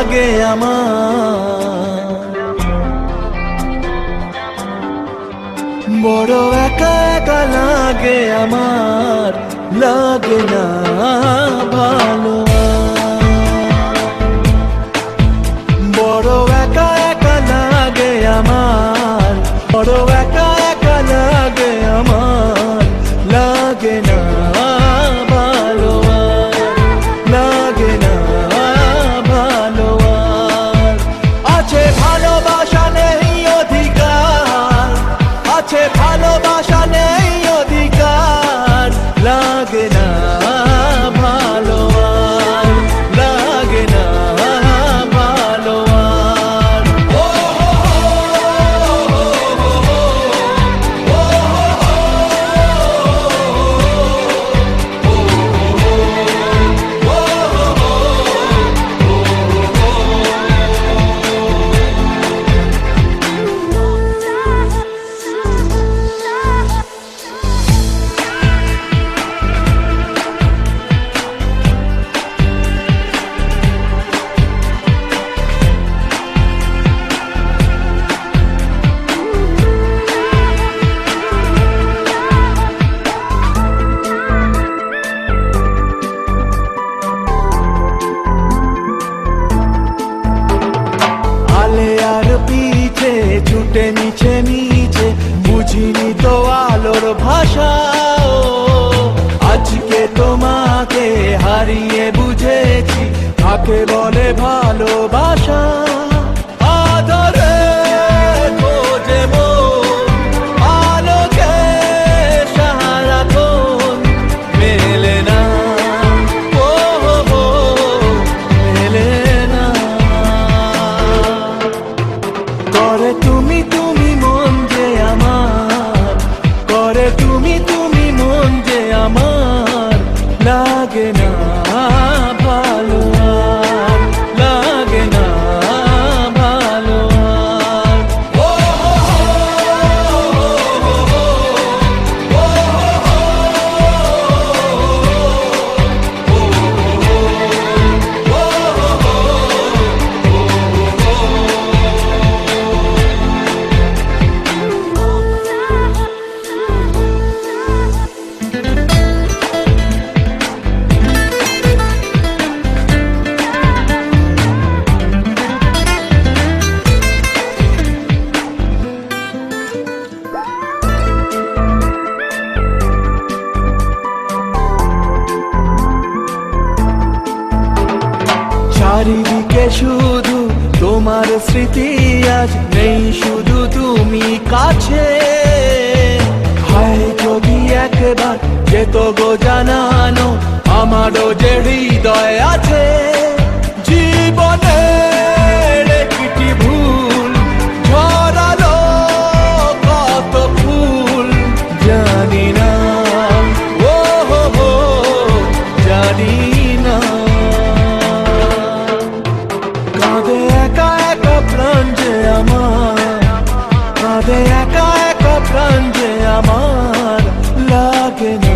লাগে আমার, বড় একা একা লাগে আমার, লাগে না ভালো। বড় একা একা লাগে আমার, বড় একা একা লাগে আমার, লাগে না ভালো, লাগে না ভালো। আছে ভালোবাসা নেই অধিকার, আছে ভালোবাসা নেই অধিকার, লাগে না ভালো, লাগে না ভালো। পিছে ছুটে নিচে নিচে বুঝিনি তো আলোর ভাষা, আজকে তোমাকে হারিয়ে বুঝেছি কাকে বলে ভালোবাসা। আদরে খোঁজে মন আলোকে সারাক্ষণ, মেলে না ও মেলে না। করে তুমি তুমি মন যে আমার, করে তুমি তুমি মন যে আমার, লাগে না ভালো, লাগে না ভালো। চারিদিকে শুধু তোমার স্মৃতি, আজ নেই শুধু তুমি কাছে। হায় যদি একবার যেত গো জানানো আমারও যে হৃদয় আছে। জীবনের একটি ভুল ঝরালো কত ফুল, জানি না ও জানি না। কাঁদে একা একা প্রাণ যে আমার, কাঁদে একা একা প্রাণ যে আমার, লাগে না